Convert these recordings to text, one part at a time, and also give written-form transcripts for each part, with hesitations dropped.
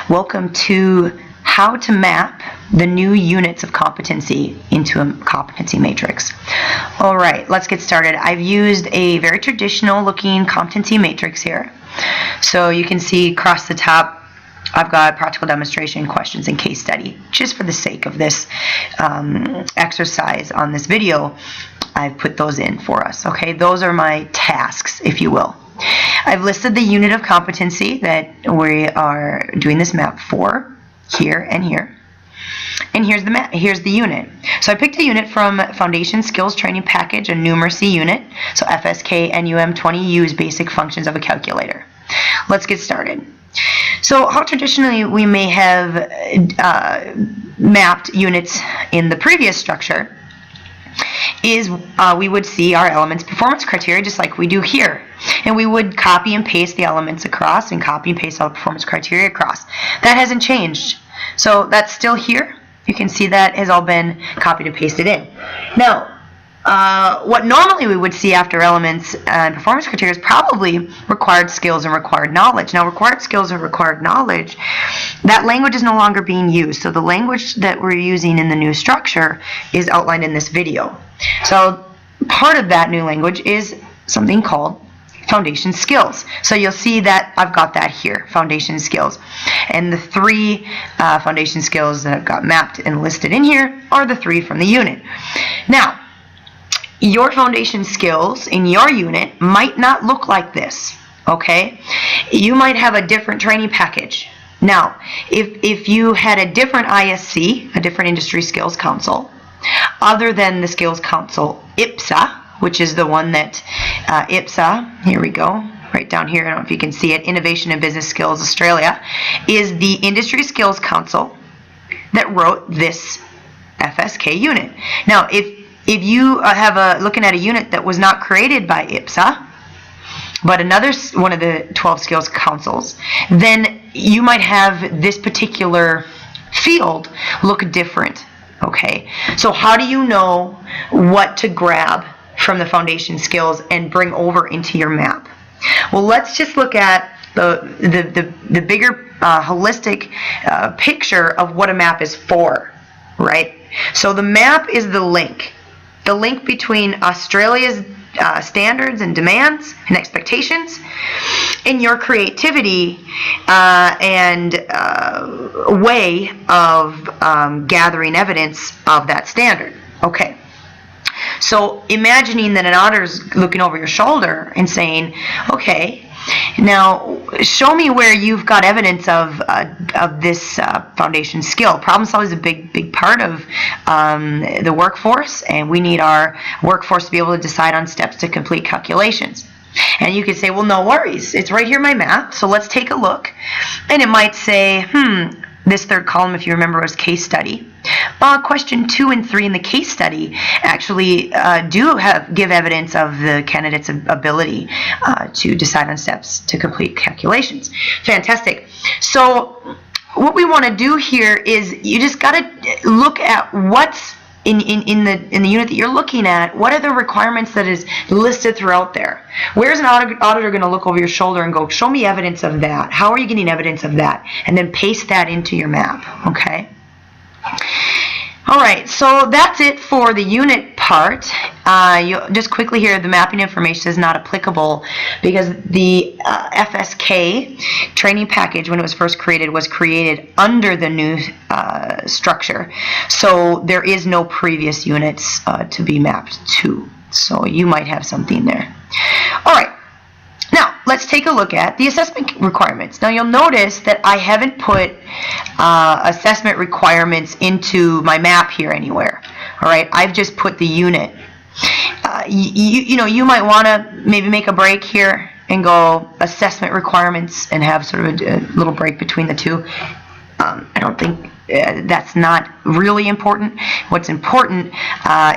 Welcome to how to map the new units of competency into a competency matrix. All right, let's get started. I've used a very traditional looking competency matrix here. So you can see across the top, I've got practical demonstration, questions, and case study. Just for the sake of this exercise on this video, I've put those in for us. Okay, those are my tasks, if you will. I've listed the unit of competency that we are doing this map for, here and here. And here's the map, here's the unit. So I picked a unit from Foundation Skills Training Package, a numeracy unit. So FSK NUM 20, use basic functions of a calculator. Let's get started. So how traditionally we may have mapped units in the previous structure is we would see our elements performance criteria just like we do here. And we would copy and paste the elements across and copy and paste all the performance criteria across. That hasn't changed. So that's still here. You can see that has all been copied and pasted in. Now, what normally we would see after elements and performance criteria is probably required skills and required knowledge. Now, required skills and required knowledge, that language is no longer being used. So the language that we're using in the new structure is outlined in this video. So part of that new language is something called foundation skills. So you'll see that I've got that here, foundation skills. And the three foundation skills that I've got mapped and listed in here are the three from the unit. Now, your foundation skills in your unit might not look like this, okay? You might have a different training package. Now, if you had a different ISC, a different Industry Skills Council, other than the Skills Council IPSA, which is the one that IPSA, here we go, right down here, I don't know if you can see it, Innovation and Business Skills Australia, is the Industry Skills Council that wrote this FSK unit. Now, if you have looking at a unit that was not created by IPSA, but another one of the 12 skills councils, then you might have this particular field look different. Okay, so how do you know what to grab from the foundation skills and bring over into your map? Well, let's just look at the bigger holistic picture of what a map is for, right? So the map is the link between Australia's standards and demands and expectations and your creativity and way of gathering evidence of that standard. Okay. So imagining that an auditor's looking over your shoulder and saying, okay, now show me where you've got evidence of this foundation skill. Problem solving is a big part of the workforce, and we need our workforce to be able to decide on steps to complete calculations. And you could say, well, no worries, it's right here in my map, so let's take a look. And it might say, this third column, if you remember, was case study. Question 2 and 3 in the case study actually give evidence of the candidate's ability to decide on steps to complete calculations. Fantastic. So what we want to do here is you just got to look at what's in the unit that you're looking at. What are the requirements that is listed throughout there? Where's an auditor going to look over your shoulder and go, show me evidence of that? How are you getting evidence of that? And then paste that into your map, okay? All right, so that's it for the unit part. You'll just quickly here, the mapping information is not applicable because the FSK training package, when it was first created, was created under the new structure. So there is no previous units to be mapped to. So you might have something there. All right. Now, let's take a look at the assessment requirements. Now, you'll notice that I haven't put assessment requirements into my map here anywhere. All right, I've just put the unit. You might want to maybe make a break here and go assessment requirements and have sort of a little break between the two. I don't think that's not really important. What's important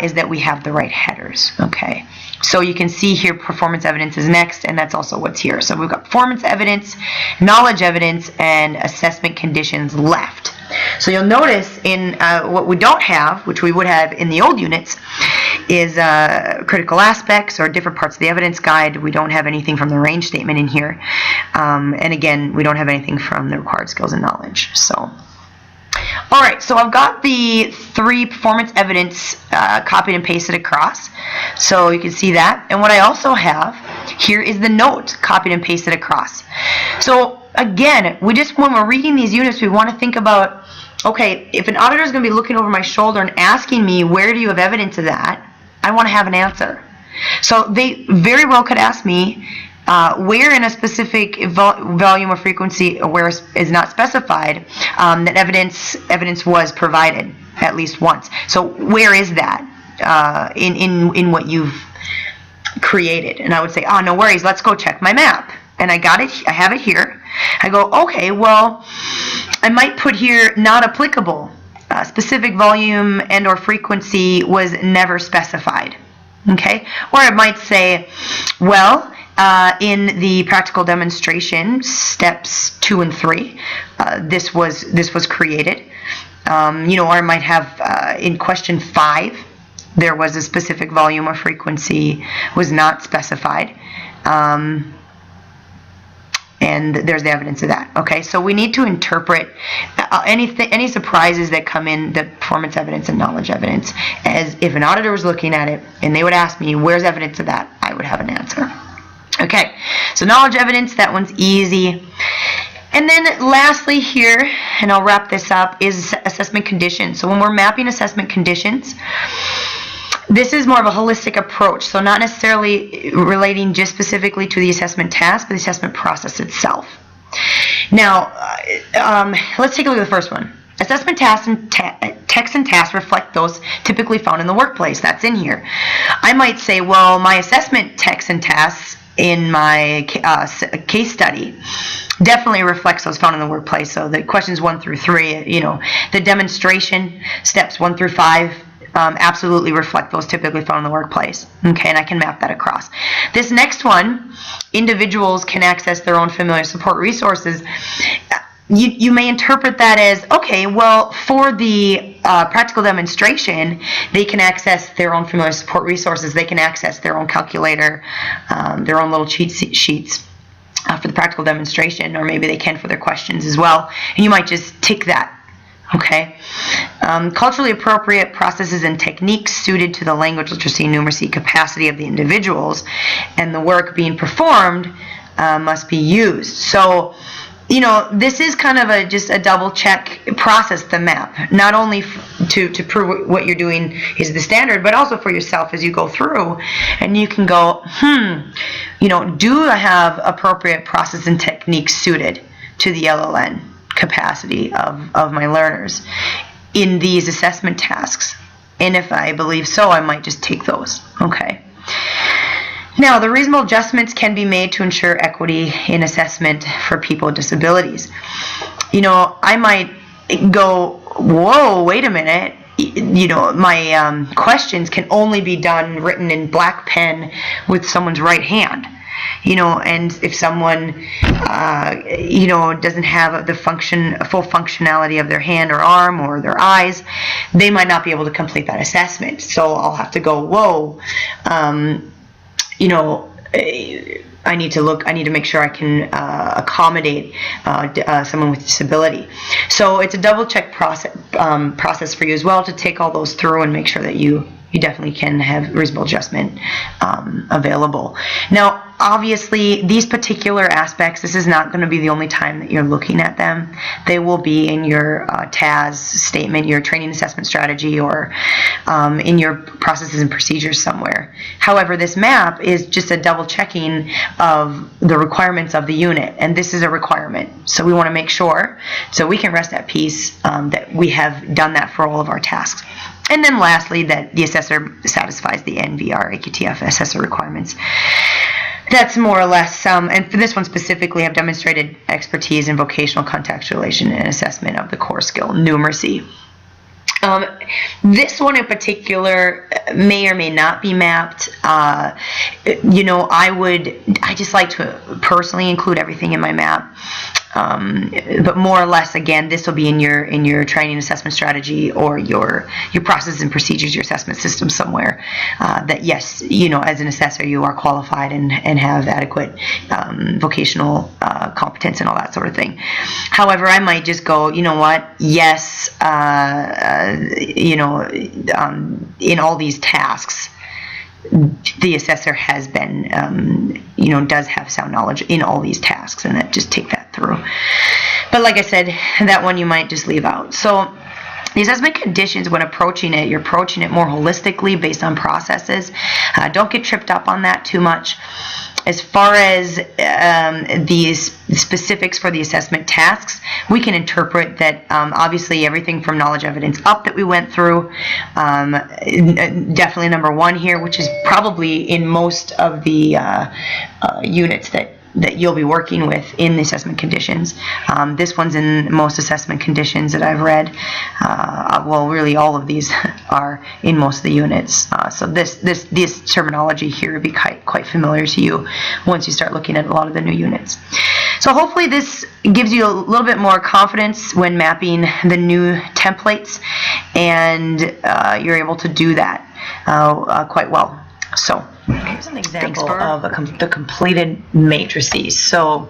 is that we have the right headers, okay? So you can see here performance evidence is next, and that's also what's here. So we've got performance evidence, knowledge evidence, and assessment conditions left. So you'll notice in what we don't have, which we would have in the old units, is critical aspects or different parts of the evidence guide. We don't have anything from the range statement in here. And again, we don't have anything from the required skills and knowledge. So. All right, so I've got the 3 performance evidence copied and pasted across, so you can see that. And what I also have here is the note copied and pasted across. So again, when we're reading these units, we want to think about, okay, if an auditor is going to be looking over my shoulder and asking me, where do you have evidence of that? I want to have an answer. So they very well could ask me, where in a specific volume or frequency where is not specified that evidence was provided at least once. So where is that in what you've created? And I would say, oh, no worries, let's go check my map. And I got it, I have it here. I go, okay, well, I might put here not applicable. Specific volume and or frequency was never specified. Okay? Or I might say, well, in the practical demonstration, steps 2 and 3, this was created. Or I might have in question 5, there was a specific volume or frequency was not specified. And there's the evidence of that. Okay, so we need to interpret any surprises that come in the performance evidence and knowledge evidence as if an auditor was looking at it and they would ask me, where's evidence of that? I would have an answer. Okay, so knowledge evidence, that one's easy. And then lastly here, and I'll wrap this up, is assessment conditions. So when we're mapping assessment conditions, this is more of a holistic approach, so not necessarily relating just specifically to the assessment task, but the assessment process itself. Now, let's take a look at the first one. Assessment tasks and texts and tasks reflect those typically found in the workplace. That's in here. I might say, well, my assessment texts and tasks in my case study definitely reflects those found in the workplace. So the questions 1 through 3, the demonstration steps 1 through 5, absolutely reflect those typically found in the workplace. Okay, and I can map that across. This next one, individuals can access their own familiar support resources. You may interpret that as, okay, well, for the practical demonstration, they can access their own familiar support resources. They can access their own calculator, their own little cheat sheets for the practical demonstration, or maybe they can for their questions as well. And you might just tick that. Okay. Culturally appropriate processes and techniques suited to the language, literacy, numeracy capacity of the individuals and the work being performed must be used. So, this is kind of just a double check process, the map, not only to prove what you're doing is the standard, but also for yourself as you go through, and you can go, do I have appropriate process and techniques suited to the LLN capacity of my learners in these assessment tasks? And if I believe so, I might just take those. Okay. Now, the reasonable adjustments can be made to ensure equity in assessment for people with disabilities. I might go, whoa, wait a minute. My questions can only be written in black pen with someone's right hand. And if someone, doesn't have the full functionality of their hand or arm or their eyes, they might not be able to complete that assessment. So I'll have to go, whoa, I need to make sure I can accommodate someone with disability. So it's a double check process for you as well to take all those through and make sure that you definitely can have reasonable adjustment available. Now, obviously, these particular aspects, this is not going to be the only time that you're looking at them. They will be in your TAS statement, your training assessment strategy, or in your processes and procedures somewhere. However, this map is just a double checking of the requirements of the unit, and this is a requirement. So we want to make sure, so we can rest at peace that we have done that for all of our tasks. And then lastly, that the assessor satisfies the NVR AQTF assessor requirements. That's more or less, and for this one specifically, I've demonstrated expertise in vocational contextualization and assessment of the core skill, numeracy. This one in particular may or may not be mapped. I just like to personally include everything in my map. But more or less, again, this will be in your training assessment strategy or your process and procedures, your assessment system somewhere. That yes, as an assessor, you are qualified and have adequate vocational competence and all that sort of thing. However, I might just go, you know what? Yes, in all these tasks, the assessor has been, does have sound knowledge in all these tasks, and that just take that through. But like I said, that one you might just leave out. So the assessment conditions, when approaching it, you're approaching it more holistically based on processes. Don't get tripped up on that too much. As far as these specifics for the assessment tasks, we can interpret that obviously everything from knowledge evidence up that we went through, definitely number one here, which is probably in most of the units that you'll be working with in the assessment conditions. This one's in most assessment conditions that I've read. Well, really all of these are in most of the units. So this terminology here will be quite familiar to you once you start looking at a lot of the new units. So hopefully this gives you a little bit more confidence when mapping the new templates, and you're able to do that quite well. So here's an example of the completed matrices. So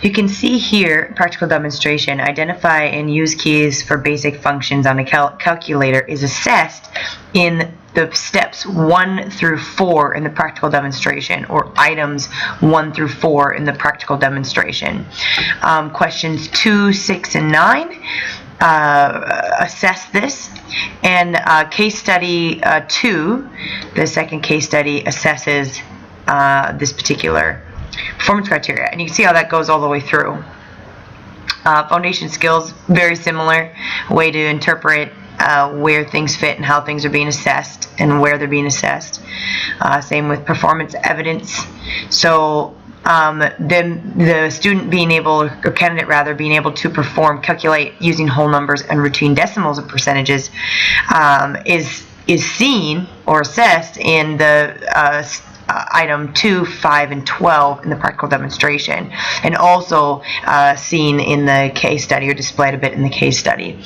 you can see here, practical demonstration, identify and use keys for basic functions on a calculator is assessed in the steps 1 through 4 in the practical demonstration, or items 1 through 4 in the practical demonstration. Questions 2, 6, and 9 assess this, and case study 2, the second case study, assesses this particular performance criteria, and you can see how that goes all the way through. Foundation skills, very similar way to interpret where things fit and how things are being assessed and where they're being assessed. Same with performance evidence. So then the student being able, or candidate rather, being able to calculate using whole numbers and routine decimals of percentages is seen or assessed in the item 2, 5, and 12 in the practical demonstration, and also seen in the case study, or displayed a bit in the case study.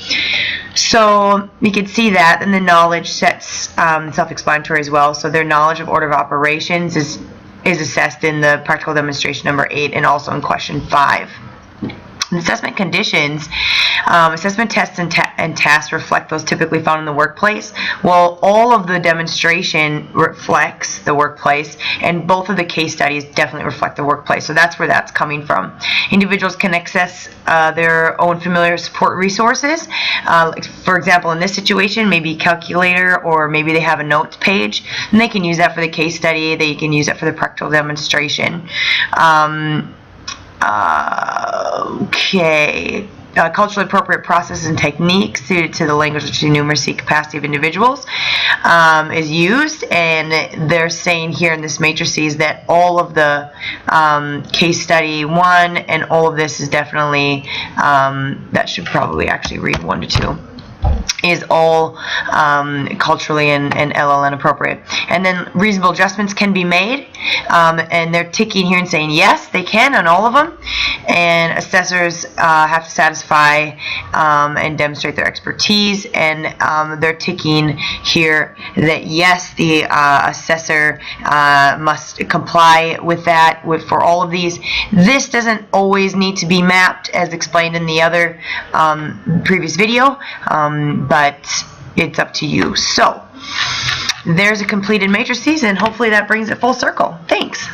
So you can see that, and the knowledge sets self-explanatory as well. So their knowledge of order of operations is assessed in the practical demonstration number 8, and also in question 5. Assessment conditions, assessment tests and tasks reflect those typically found in the workplace. Well, all of the demonstration reflects the workplace, and both of the case studies definitely reflect the workplace. So that's where that's coming from. Individuals can access their own familiar support resources. Like for example, in this situation, maybe calculator, or maybe they have a notes page, and they can use that for the case study. They can use it for the practical demonstration. Okay. Culturally appropriate processes and techniques suited to the language, numeracy, capacity of individuals is used, and they're saying here in this matrices that all of the case study 1 and all of this is definitely, that should probably actually read 1 to 2. Is all culturally and LLN appropriate. And then reasonable adjustments can be made, and they're ticking here and saying yes, they can on all of them. And assessors have to satisfy and demonstrate their expertise, and they're ticking here that yes, the assessor must comply with that for all of these. This doesn't always need to be mapped as explained in the other previous video, but it's up to you. So there's a completed matrices, and hopefully that brings it full circle. Thanks.